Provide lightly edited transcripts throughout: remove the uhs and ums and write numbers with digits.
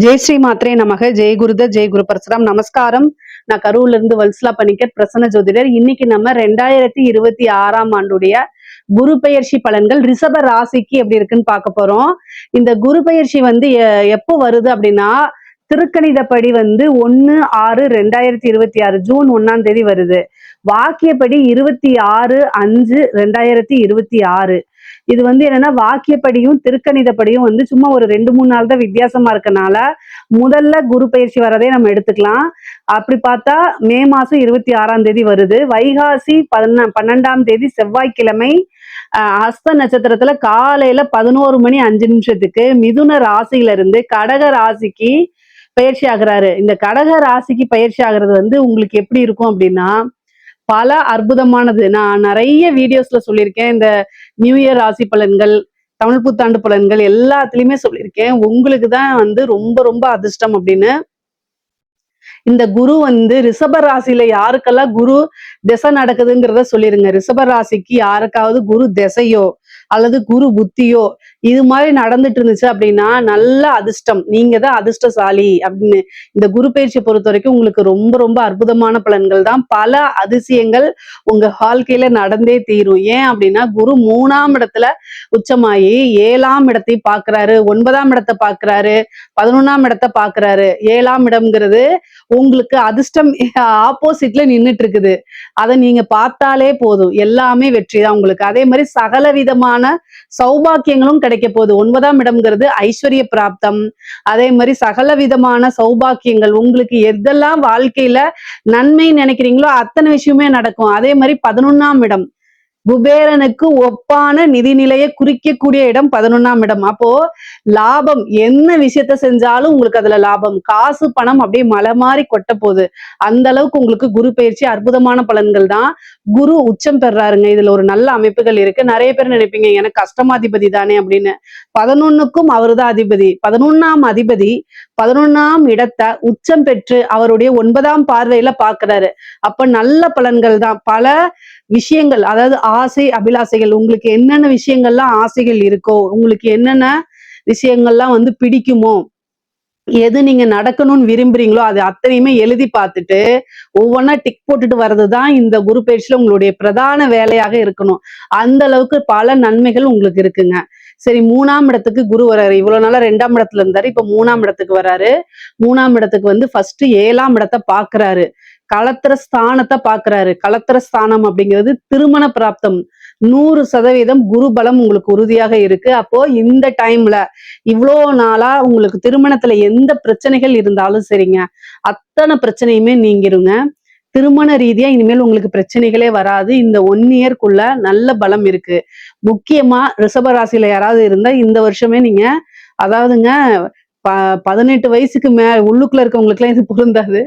ஜெய் ஸ்ரீ மாத்ரே நமக. ஜெய் குருத ஜெய் குரு பரசுராம். நமஸ்காரம். நான் கரூர்ல இருந்து வல்சலா பணிக்கர், பிரசன்ன ஜோதிடர். இன்னைக்கு நம்ம 2026ஆம் ஆண்டுடைய குரு பெயர்ச்சி பலன்கள் ரிஷப ராசிக்கு எப்படி இருக்குன்னு பார்க்க போறோம். இந்த குரு பெயர்ச்சி வந்து எப்போ வருது அப்படின்னா, திருக்கணிதப்படி வந்து 1/6/2026 ஜூன் 1ஆம் தேதி வருது. வாக்கியப்படி 26/5/2026. இது வந்து என்னன்னா, வாக்கியப்படியும் திருக்கணிதப்படியும் வந்து சும்மா ஒரு 2-3 நாள் தான் வித்தியாசமா இருக்கனால முதல்ல குரு பயிற்சி வரதே நம்ம எடுத்துக்கலாம். அப்படி பார்த்தா மே மாசம் 26ஆம் தேதி வருது. வைகாசி 12ஆம் தேதி செவ்வாய்க்கிழமை ஹஸ்த நட்சத்திரத்துல காலையில 11:05 மிதுன ராசியில இருந்து கடக ராசிக்கு பயிற்சி ஆகுறாரு. இந்த கடக ராசிக்கு பயிற்சி ஆகுறது வந்து உங்களுக்கு எப்படி இருக்கும் அப்படின்னா, பல அற்புதமானது. நான் நிறைய வீடியோஸ்ல சொல்லியிருக்கேன். இந்த நியூ இயர் ராசி பலன்கள், தமிழ் புத்தாண்டு பலன்கள் எல்லாத்துலயுமே சொல்லியிருக்கேன். உங்களுக்கு தான் வந்து ரொம்ப ரொம்ப அதிர்ஷ்டம் அப்படின்னு. இந்த குரு வந்து ரிஷப ராசியில யாருக்கெல்லாம் குரு திசை நடக்குதுங்கிறத சொல்லிருங்க. ரிஷப ராசிக்கு யாருக்காவது குரு திசையோ அல்லது குரு புத்தியோ இது மாதிரி நடந்துட்டு இருந்துச்சு அப்படின்னா நல்ல அதிர்ஷ்டம், நீங்க தான் அதிர்ஷ்டசாலி அப்படின்னு. இந்த குரு பயிற்சியை பொறுத்த வரைக்கும் உங்களுக்கு ரொம்ப ரொம்ப அற்புதமான பலன்கள் தான். பல அதிசயங்கள் உங்க வாழ்க்கையில நடந்தே தீரும். ஏன் அப்படின்னா குரு 3ஆம் இடத்துல உச்சமாயி 7ஆம் இடத்தை பாக்குறாரு, 9ஆம் இடத்தை பாக்குறாரு, 11ஆம் இடத்தை பாக்குறாரு. 7ஆம் இடம்ங்கிறது உங்களுக்கு அதிர்ஷ்டம் ஆப்போசிட்ல நின்றுட்டு இருக்குது. அதை நீங்க பார்த்தாலே போதும், எல்லாமே வெற்றி தான் உங்களுக்கு. அதே மாதிரி சகல விதமான சௌபாக்கியங்களும் கிடைக்க போகுது. 9ஆம் இடம்ங்கிறது ஐஸ்வர்ய பிராப்தம். அதே மாதிரி சகல விதமான சௌபாக்கியங்கள் உங்களுக்கு எதெல்லாம் வாழ்க்கையில நன்மை நினைக்கிறீங்களோ அத்தனை விஷயமே நடக்கும். அதே மாதிரி 11ஆம் இடம் குபேரனுக்கு ஒப்பான நிதிநிலையை குறிக்கக்கூடிய இடம் 11ஆம் இடம். அப்போ லாபம், என்ன விஷயத்த செஞ்சாலும் உங்களுக்கு அதுல லாபம், காசு பணம் அப்படியே மலை மாதிரி கொட்ட போகுது. அந்த அளவுக்கு உங்களுக்கு குரு பயிற்சி அற்புதமான பலன்கள் தான். குரு உச்சம் பெறாருங்க. இதுல ஒரு நல்ல அமைப்புகள் இருக்கு. நிறைய பேர் நினைப்பீங்க எனக்கு அஷ்டமாதிபதி தானே அப்படின்னு. 11க்கும் அவருதான் அதிபதி. 11ஆம் அதிபதி 11ஆம் இடத்தை உச்சம் பெற்று அவருடைய 9ஆம் பார்வையில பாக்குறாரு. அப்ப நல்ல பலன்கள் தான். பல விஷயங்கள், அதாவது ஆசை அபிலாசைகள், உங்களுக்கு என்னென்ன விஷயங்கள்லாம் ஆசைகள் இருக்கோ, உங்களுக்கு என்னென்ன விஷயங்கள்லாம் வந்து பிடிக்குமோ, எது நீங்க நடக்கணும்னு விரும்புறீங்களோ அது அத்தனையுமே எழுதி பார்த்துட்டு ஒவ்வொன்னா டிக் போட்டுட்டு வர்றதுதான் இந்த குரு பயிற்சியில உங்களுடைய பிரதான வேலையாக இருக்கணும். அந்த அளவுக்கு பல நன்மைகள் உங்களுக்கு இருக்குங்க. சரி, 3ஆம் இடத்துக்கு குரு வர்றாரு. இவ்வளவு நாளா 2ஆம் இடத்துல இருந்தாரு, இப்ப 3ஆம் இடத்துக்கு வர்றாரு. 3ஆம் இடத்துக்கு வந்து ஃபர்ஸ்ட் 7ஆம் இடத்தை பாக்குறாரு, களத்திர ஸ்தானத்தை பாக்குறாரு. களத்திர ஸ்தானம் அப்படிங்கிறது திருமண பிராப்தம். 100% குரு பலம் உங்களுக்கு உறுதியாக இருக்கு. அப்போ இந்த டைம்ல இவ்வளோ நாளா உங்களுக்கு திருமணத்துல எந்த பிரச்சனைகள் இருந்தாலும் சரிங்க, அத்தனை பிரச்சனையுமே நீங்கிருங்க. திருமண ரீதியா இனிமேல் உங்களுக்கு பிரச்சனைகளே வராது. இந்த 1 இயர்க்குள்ள நல்ல பலம் இருக்கு. முக்கியமா ரிஷபராசியில யாராவது இருந்தா இந்த வருஷமே நீங்க, அதாவதுங்க 18 வயசுக்கு உள்ளுக்குள்ள இருக்கவங்களுக்கு எல்லாம் இது பொருந்தாது.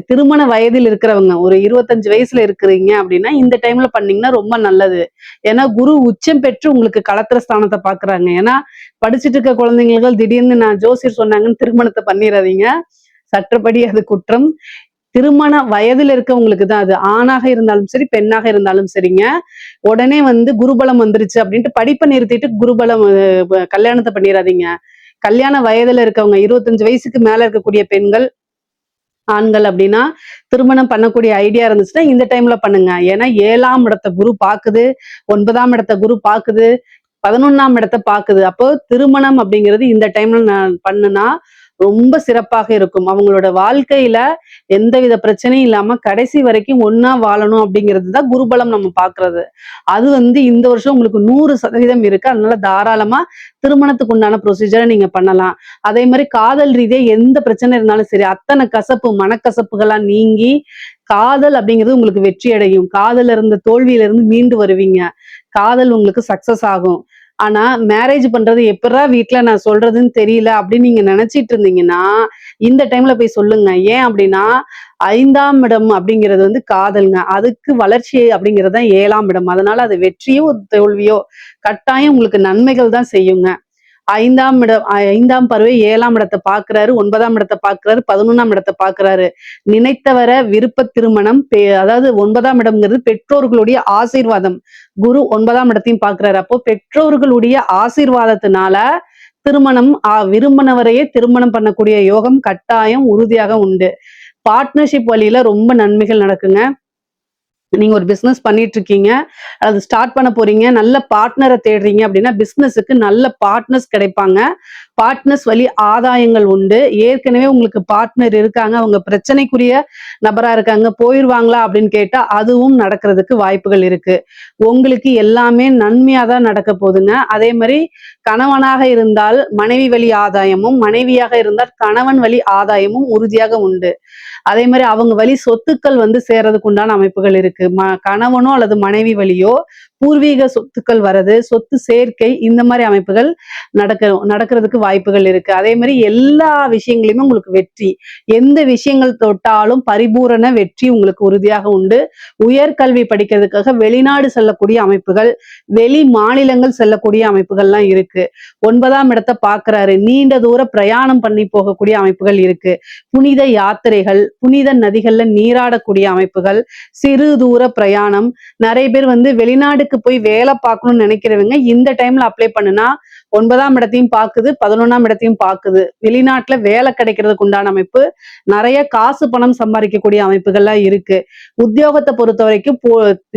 திருமண வயதில் இருக்கிறவங்க, ஒரு 25 வயசுல இருக்கிறீங்க அப்படின்னா இந்த டைம்ல பண்ணீங்கன்னா ரொம்ப நல்லது. ஏன்னா குரு உச்சம் பெற்று உங்களுக்கு களத்திர ஸ்தானத்தை பாக்குறாங்க. ஏன்னா படிச்சுட்டு இருக்க குழந்தைங்களுக்கு திடீர்னு நான் ஜோசியர் சொன்னாங்கன்னு திருமணத்தை பண்ணிடாதீங்க. சட்டப்படி அது குற்றம். திருமண வயதுல இருக்கவங்களுக்கு தான் அது. ஆணாக இருந்தாலும் சரி, பெண்ணாக இருந்தாலும் சரிங்க. உடனே வந்து குருபலம் வந்துருச்சு அப்படின்ட்டு படிப்பை நிறுத்திட்டு குருபலம் கல்யாணத்தை பண்ணிடாதீங்க. கல்யாண வயதுல இருக்கவங்க 25 வயசுக்கு மேல இருக்கக்கூடிய பெண்கள், ஆண்கள் அப்படின்னா திருமணம் பண்ணக்கூடிய ஐடியா இருந்துச்சுன்னா இந்த டைம்ல பண்ணுங்க. ஏன்னா 7ஆம் இடத்தை குரு பாக்குது, 9ஆம் இடத்தை குரு பாக்குது, 11ஆம் இடத்தை பாக்குது. அப்போ திருமணம் அப்படிங்கிறது இந்த டைம்ல நான் பண்ணுனா ரொம்ப சிறப்பாக இருக்கும். அவங்களோட வாழ்க்கையில எந்தவித பிரச்சனையும் இல்லாம கடைசி வரைக்கும் ஒன்னா வாழணும் அப்படிங்கிறது தான் குருபலம் நம்ம பாக்குறது. அது வந்து இந்த வருஷம் உங்களுக்கு 100% இருக்கு. அதனால தாராளமா திருமணத்துக்கு உண்டான ப்ரொசீஜரை நீங்க பண்ணலாம். அதே மாதிரி காதல் ரீதியா எந்த பிரச்சனை இருந்தாலும் சரி, அத்தனை கசப்பு மனக்கசப்புகளா நீங்கி காதல் அப்படிங்கிறது உங்களுக்கு வெற்றி அடையும். காதல இருந்த தோல்வியில இருந்து மீண்டு வருவீங்க. காதல் உங்களுக்கு சக்சஸ் ஆகும். ஆனா மேரேஜ் பண்றது எப்படா வீட்டுல நான் சொல்றதுன்னு தெரியல அப்படின்னு நீங்க நினைச்சிட்டு இருந்தீங்கன்னா இந்த டைம்ல போய் சொல்லுங்க. ஏன் அப்படின்னா 5ஆம் இடம் அப்படிங்கிறது வந்து காதல்ங்க. அதுக்கு வளர்ச்சி அப்படிங்கிறது தான் 7ஆம் இடம். அதனால அது வெற்றியோ தோல்வியோ கட்டாயம் உங்களுக்கு நன்மைகள் தான் செய்யுங்க. 5ஆம் இடம், 5ஆம் பருவை 7ஆம் இடத்தை பாக்குறாரு, 9ஆம் இடத்தை பாக்குறாரு, 11ஆம் இடத்தை பாக்குறாரு. நினைத்தவர விருப்ப திருமணம். அதாவது 9ஆம் இடம்ங்கிறது பெற்றோர்களுடைய ஆசீர்வாதம். குரு 9ஆம் இடத்தையும் பாக்குறாரு. அப்போ பெற்றோர்களுடைய ஆசீர்வாதத்தினால திருமணம் விரும்பினவரையே திருமணம் பண்ணக்கூடிய யோகம் கட்டாயம் உறுதியாக உண்டு. பார்ட்னர்ஷிப் வழியில ரொம்ப நன்மைகள் நடக்குங்க. நீங்க ஒரு பிசினஸ் பண்ணிட்டு இருக்கீங்க, அது ஸ்டார்ட் பண்ண போறீங்க, நல்ல பார்ட்னரை தேடுறீங்க அப்படின்னா பிசினஸுக்கு நல்ல பார்ட்னர்ஸ் கிடைப்பாங்க. பார்ட்னர்ஸ் வழி ஆதாயங்கள் உண்டு. ஏற்கனவே உங்களுக்கு பார்ட்னர் இருக்காங்க, அவங்க பிரச்சனைக்குரிய நபரா இருக்காங்க, போயிருவாங்களா அப்படின்னு கேட்டா அதுவும் நடக்கிறதுக்கு வாய்ப்புகள் இருக்கு. உங்களுக்கு எல்லாமே நன்மையா தான் நடக்க போகுதுங்க. அதே மாதிரி கணவனாக இருந்தால் மனைவி வழி ஆதாயமும், மனைவியாக இருந்தால் கணவன் வழி ஆதாயமும் உறுதியாக உண்டு. அதே மாதிரி அவங்க வழி சொத்துக்கள் வந்து சேர்றதுக்கு உண்டான அமைப்புகள் இருக்கு. கணவனோ அல்லது மனைவி வழியோ பூர்வீக சொத்துக்கள் வர்றது, சொத்து சேர்க்கை, இந்த மாதிரி அமைப்புகள் நடக்கிறதுக்கு வாய்ப்புகள் இருக்கு. அதே மாதிரி எல்லா விஷயங்களையுமே உங்களுக்கு வெற்றி. எந்த விஷயங்கள் தொட்டாலும் பரிபூரண வெற்றி உங்களுக்கு உறுதியாக உண்டு. உயர்கல்வி படிக்கிறதுக்காக வெளிநாடு செல்லக்கூடிய அமைப்புகள், வெளி மாநிலங்கள் செல்லக்கூடிய அமைப்புகள்லாம் இருக்கு. 9ஆம் இடத்தை பார்க்கிறாரு. நீண்ட தூர பிரயாணம் பண்ணி போகக்கூடிய அமைப்புகள் இருக்கு. புனித யாத்திரைகள், புனித நதிகள்ல நீராடக்கூடிய அமைப்புகள், சிறு தூர பிரயாணம். நிறைய பேர் வந்து வெளிநாடுக்கு போய் வேலை பார்க்கணும்னு நினைக்கிறவங்க இந்த டைம்ல அப்ளை பண்ணுனா 9ஆம் இடத்தையும் பார்க்குது, 11ஆம் இடத்தையும் பார்க்குது. வெளிநாட்டுல வேலை கிடைக்கிறதுக்கு உண்டான அமைப்பு, நிறைய காசு பணம் சம்பாதிக்கக்கூடிய அமைப்புகள்லாம் இருக்கு. உத்தியோகத்தை பொறுத்த வரைக்கும்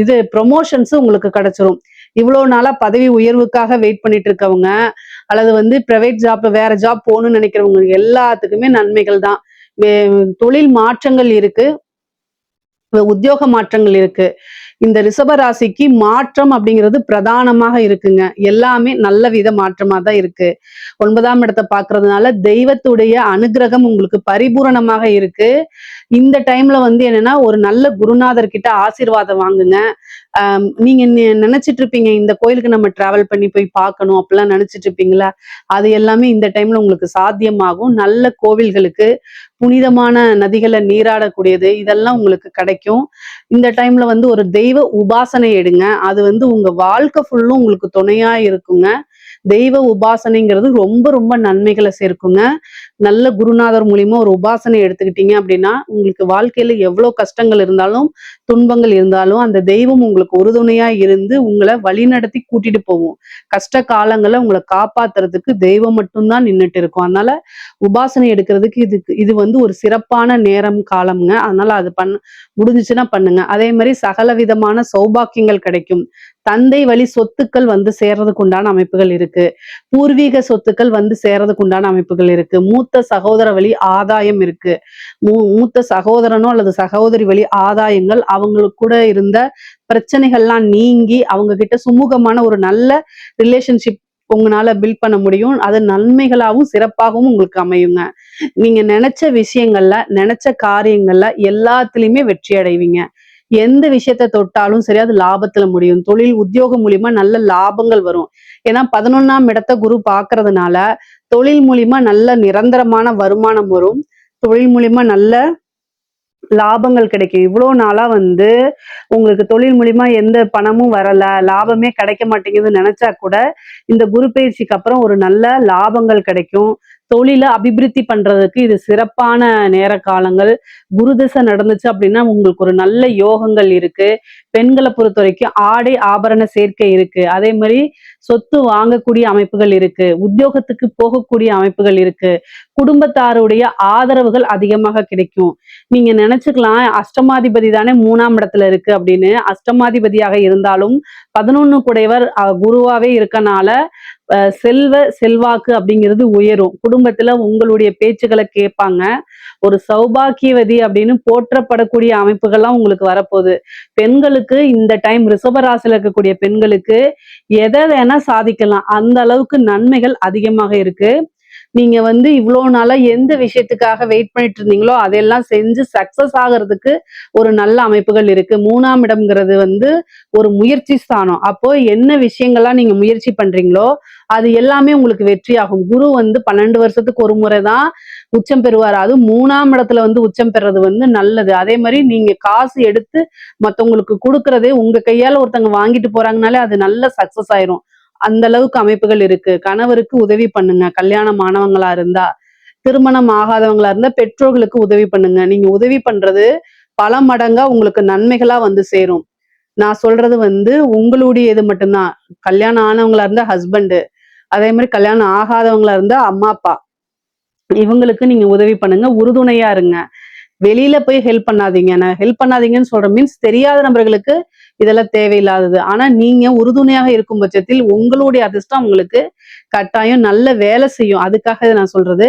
இது ப்ரொமோஷன்ஸ் உங்களுக்கு கிடைச்சிரும். இவ்வளவு நாளா பதவி உயர்வுக்காக வெயிட் பண்ணிட்டு இருக்கவங்க, அல்லது வந்து பிரைவேட் ஜாப் வேற ஜாப் போகணும்னு நினைக்கிறவங்க எல்லாத்துக்குமே நன்மைகள் தான். தொழில் மாற்றங்கள் இருக்கு, உத்தியோக மாற்றங்கள் இருக்கு. இந்த ரிஷப ராசிக்கு மாற்றம் அப்படிங்கிறது பிரதானமாக இருக்குங்க. எல்லாமே நல்ல வித மாற்றமா தான் இருக்கு. 9ஆம் இடத்தை பார்க்கறதுனால தெய்வத்துடைய அனுகிரகம் உங்களுக்கு பரிபூரணமாக இருக்கு. இந்த டைம்ல வந்து என்னன்னா ஒரு நல்ல குருநாதர் கிட்ட ஆசீர்வாதம் வாங்குங்க. நீங்க நினைச்சிட்டு இருப்பீங்க இந்த கோயிலுக்கு நம்ம டிராவல் பண்ணி போய் பார்க்கணும் அப்படிலாம் நினைச்சிட்டு இருப்பீங்களா? அது எல்லாமே இந்த டைம்ல உங்களுக்கு சாத்தியமாகும். நல்ல கோவில்களுக்கு, புனிதமான நதிகளை நீராடக்கூடியது இதெல்லாம் உங்களுக்கு கிடைக்கும். இந்த டைம்ல வந்து ஒரு தெய்வ உபாசனை எடுங்க. அது வந்து உங்க வாழ்க்கை ஃபுல்லும் உங்களுக்கு துணையா இருக்குங்க. தெய்வ உபாசனைங்கிறது ரொம்ப ரொம்ப நன்மைகளை சேர்க்குங்க. நல்ல குருநாதர் மூலியமா ஒரு உபாசனை எடுத்துக்கிட்டீங்க அப்படின்னா உங்களுக்கு வாழ்க்கையில எவ்வளவு கஷ்டங்கள் இருந்தாலும், துன்பங்கள் இருந்தாலும் அந்த தெய்வம் உங்களுக்கு உறுதுணையா இருந்து உங்களை வழிநடத்தி கூட்டிட்டு போகும். கஷ்ட காலங்களை உங்களை காப்பாத்துறதுக்கு தெய்வம் மட்டும்தான் நின்னுட்டு இருக்கும். அதனால உபாசனை எடுக்கிறதுக்கு இது வந்து ஒரு சிறப்பான நேரம் காலம்ங்க. அதனால அது முடிஞ்சுச்சுன்னா பண்ணுங்க. அதே மாதிரி சகல விதமான சௌபாக்கியங்கள் கிடைக்கும். தந்தை வழி சொத்துக்கள் வந்து சேர்றதுக்கு உண்டான அமைப்புகள் இருக்கு. பூர்வீக சொத்துக்கள் வந்து சேர்றதுக்கு உண்டான அமைப்புகள் இருக்கு. மூத்த சகோதர வழி ஆதாயம் இருக்கு. மூத்த சகோதரனோ அல்லது சகோதரி வழி ஆதாயங்கள், அவங்களுக்கு கூட இருந்த பிரச்சனைகள்லாம் நீங்கி அவங்க கிட்ட சுமூகமான ஒரு நல்ல ரிலேஷன்ஷிப் உங்களால பில்ட் பண்ண முடியும். அது நன்மைகளாகவும் சிறப்பாகவும் உங்களுக்கு அமையுங்க. நீங்க நினைச்ச விஷயங்கள்ல, நினைச்ச காரியங்கள்ல எல்லாத்துலயுமே வெற்றி அடைவீங்க. எந்த விஷயத்த தொட்டாலும் சரி அது லாபத்துல முடியும். தொழில் உத்தியோகம் மூலியமா நல்ல லாபங்கள் வரும். ஏன்னா 11ஆம் இடத்தை குரு பார்க்கறதுனால தொழில் மூலியமா நல்ல நிரந்தரமான வருமானம் வரும். தொழில் மூலியமா நல்ல லாபங்கள் கிடைக்கும். இவ்வளோ நாளா வந்து உங்களுக்கு தொழில் மூலியமா எந்த பணமும் வரல, லாபமே கிடைக்க மாட்டேங்குதுன்னு நினைச்சா கூட இந்த குரு பயிற்சிக்கு அப்புறம் ஒரு நல்ல லாபங்கள் கிடைக்கும். தொழில அபிவிருத்தி பண்றதுக்கு இது சிறப்பான நேர காலங்கள். குரு திசை நடந்துச்சு அப்படின்னா உங்களுக்கு ஒரு நல்ல யோகங்கள் இருக்கு. பெண்களை பொறுத்த வரைக்கும் ஆடை ஆபரண சேர்க்கை இருக்கு. அதே மாதிரி சொத்து வாங்கக்கூடிய அமைப்புகள் இருக்கு. உத்தியோகத்துக்கு போகக்கூடிய அமைப்புகள் இருக்கு. குடும்பத்தாருடைய ஆதரவுகள் அதிகமாக கிடைக்கும். நீங்க நினைச்சுக்கலாம் அஷ்டமாதிபதி தானே 3ஆம் இடத்துல இருக்கு அப்படின்னு. அஷ்டமாதிபதியாக இருந்தாலும் 11 குடையவர் குருவாவே இருக்கனால செல்வாக்கு அப்படிங்கிறது உயரும். குடும்பத்துல உங்களுடைய பேச்சுக்களை கேட்பாங்க. ஒரு சௌபாக்கியவதி அப்படின்னு போற்றப்படக்கூடிய அமைப்புகள்லாம் உங்களுக்கு வரப்போகுது. பெண்களுக்கு இந்த டைம் ரிஷபராசியில இருக்கக்கூடிய பெண்களுக்கு எதை வேணா சாதிக்கலாம். அந்த அளவுக்கு நன்மைகள் அதிகமாக இருக்கு. நீங்க வந்து இவ்வளவு நாளா எந்த விஷயத்துக்காக வெயிட் பண்ணிட்டு இருந்தீங்களோ அதெல்லாம் செஞ்சு சக்சஸ் ஆகிறதுக்கு ஒரு நல்ல அமைப்புகள் இருக்கு. 3ஆம் இடம்ங்கிறது வந்து ஒரு முயற்சி ஸ்தானம். அப்போ என்ன விஷயங்கள்லாம் நீங்க முயற்சி பண்றீங்களோ அது எல்லாமே உங்களுக்கு வெற்றி ஆகும். குரு வந்து 12 வருஷத்துக்கு ஒரு முறைதான் உச்சம் பெறுவார். அது 3ஆம் இடத்துல வந்து உச்சம் பெறது வந்து நல்லது. அதே மாதிரி நீங்க காசு எடுத்து மத்தவங்களுக்கு கொடுக்கறதே உங்க கையால ஒருத்தவங்க வாங்கிட்டு போறாங்கனாலே அது நல்ல சக்சஸ் ஆயிரும். அந்த அளவுக்கு அமைப்புகள் இருக்கு. கணவருக்கு உதவி பண்ணுங்க. கல்யாணம் ஆனவங்களா இருந்தா, திருமணம் ஆகாதவங்களா இருந்தா பெற்றோர்களுக்கு உதவி பண்ணுங்க. நீங்க உதவி பண்றது பல மடங்கா உங்களுக்கு நன்மைகளா வந்து சேரும். நான் சொல்றது வந்து உங்களுடைய இது மட்டும்தான். கல்யாணம் ஆனவங்களா இருந்தா ஹஸ்பண்ட், அதே மாதிரி கல்யாணம் ஆகாதவங்களா இருந்தா அம்மா அப்பா இவங்களுக்கு நீங்க உதவி பண்ணுங்க, உறுதுணையா இருங்க. வெளியில போய் ஹெல்ப் பண்ணாதீங்க. நான் ஹெல்ப் பண்ணாதீங்கன்னு சொல்றேன் மீன்ஸ் தெரியாத நபர்களுக்கு இதெல்லாம் தேவையில்லாதது. ஆனா நீங்க உறுதுணையாக இருக்கும் பட்சத்தில் உங்களுடைய அதிர்ஷ்டம் உங்களுக்கு கட்டாயம் நல்ல வேலை செய்யும். அதுக்காக இத நான் சொல்றது.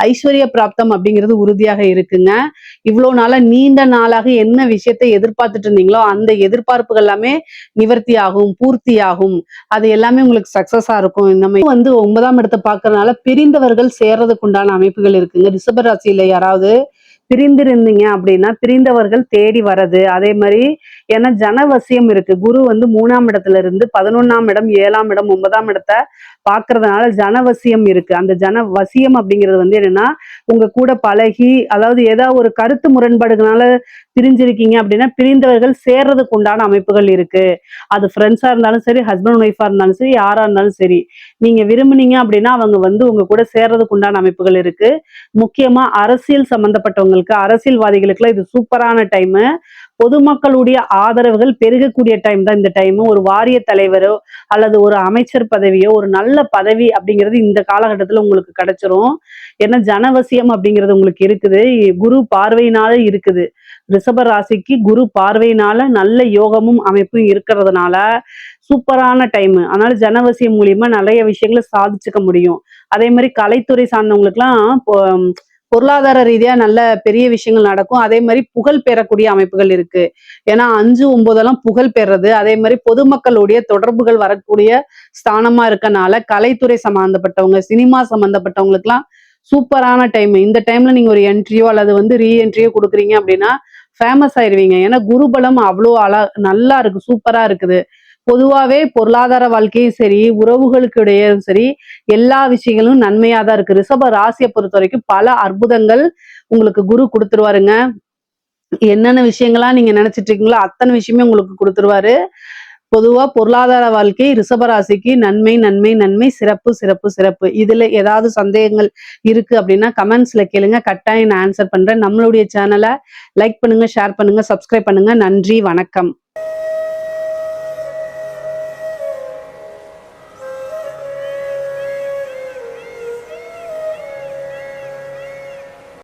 ஐஸ்வர்ய பிராப்தம் அப்படிங்கிறது உறுதியாக இருக்குங்க. இவ்ளோ நாளா நீண்ட நாளாக என்ன விஷயத்தை எதிர்பார்த்துட்டு இருந்தீங்களோ, அந்த எதிர்பார்ப்புகள் எல்லாமே நிவர்த்தி ஆகும், பூர்த்தி ஆகும். அது எல்லாமே உங்களுக்கு சக்சஸா இருக்கும். நம்ம வந்து 9ஆம் இடத்த பார்க்கறனால பிரிந்தவர்கள் சேர்றதுக்கு உண்டான அமைப்புகள் இருக்குங்க. ரிஷப ராசியில யாராவது பிரிந்திருந்தீங்க அப்படின்னா, பிரிந்தவர்கள் தேடி வர்றது. அதே மாரி ஏன்னா ஜனவசியம் இருக்கு. குரு வந்து 3ஆம் இடத்துல இருந்து 11ஆம் இடம், 7ஆம் இடம், 9ஆம் இடத்த பார்க்கறதுனால ஜனவசியம் இருக்கு. அந்த ஜனவசியம் அப்படிங்கிறது வந்து என்னன்னா, உங்க கூட பழகி அதாவது ஏதாவது ஒரு கருத்து முரண்பாடுகளால பிரிஞ்சிருக்கீங்க அப்படின்னா, பிரிந்தவர்கள் சேர்றதுக்கு உண்டான அமைப்புகள் இருக்கு. அது ஃப்ரெண்ட்ஸா இருந்தாலும் சரி, ஹஸ்பண்ட் ஒய்ஃபா இருந்தாலும் சரி, யாரா இருந்தாலும் சரி. நீங்க விரும்புனீங்க அப்படின்னா, அவங்க வந்து உங்க கூட சேர்றதுக்கு உண்டான அமைப்புகள் இருக்கு. முக்கியமா அரசியல் சம்பந்தப்பட்டவங்களுக்கு, அரசியல்வாதிகளுக்குலாம் இது சூப்பரான டைமு. பொதுமக்களுடைய ஆதரவுகள் பெருகக்கூடிய டைம் தான் இந்த டைமு. ஒரு வாரிய தலைவரோ, அல்லது ஒரு அமைச்சர் பதவியோ, ஒரு நல்ல பதவி அப்படிங்கிறது இந்த காலகட்டத்தில உங்களுக்கு கிடைச்சிரும். ஏன்னா ஜனவசியம் அப்படிங்கிறது உங்களுக்கு இருக்குது. குரு பார்வையினால இருக்குது. ரிஷப ராசிக்கு குரு பார்வையினால நல்ல யோகமும், அமைப்பும் இருக்கிறதுனால, சூப்பரான டைமு. அதனால ஜனவசியம் மூலியமா நெறைய விஷயங்கள சாதிச்சுக்க முடியும். அதே மாரி கலைத்துறை சார்ந்தவங்களுக்குலாம் பொருளாதார ரீதியா நல்ல பெரிய விஷயங்கள் நடக்கும். அதே மாரி புகழ் பெறக்கூடிய அமைப்புகள் இருக்கு. ஏன்னா 5, 9 புகழ் பெறது. அதே மாரி பொதுமக்களுடைய தொடர்புகள் வரக்கூடிய ஸ்தானமா இருக்கனால, கலைத்துறை சம்மந்தப்பட்டவங்க, சினிமா சம்மந்தப்பட்டவங்களுக்குலாம் சூப்பரான டைம். இந்த டைம்ல நீங்க ஒரு என்ட்ரியோ அல்லது வந்து என்ட்ரியோ குடுக்குறீங்க அப்படின்னா, ஃபேமஸ் ஆயிருவீங்க. ஏன்னா குருபலம் அவ்ளோ நல்லா இருக்கு. சூப்பரா இருக்குது. பொதுவாவே பொருளாதார வாழ்க்கையும் சரி, உறவுகளுக்கு இடையேயும் சரி, எல்லா விஷயங்களும் நன்மையா தான் இருக்கு. ரிஷப ராசிய பொறுத்தவரைக்கும் பல அற்புதங்கள் உங்களுக்கு குரு குடுத்துருவாருங்க. என்னென்ன விஷயங்களா நீங்க நினைச்சிட்டு இருக்கீங்களோ, அத்தன விஷயமே உங்களுக்கு குடுத்துருவாரு. பொதுவா பொருளாதார வாழ்க்கை ரிஷப ராசிக்கு நன்மை, நன்மை, நன்மை, சிறப்பு, சிறப்பு, சிறப்பு. இதுல ஏதாவது சந்தேகங்கள் இருக்கு அப்படின்னா கமெண்ட்ஸ்ல கேளுங்க. கட்டாயம் நான் ஆன்சர் பண்றேன். நம்மளுடைய சேனல லைக் பண்ணுங்க, ஷேர் பண்ணுங்க, சப்ஸ்கிரைப் பண்ணுங்க. நன்றி, வணக்கம்.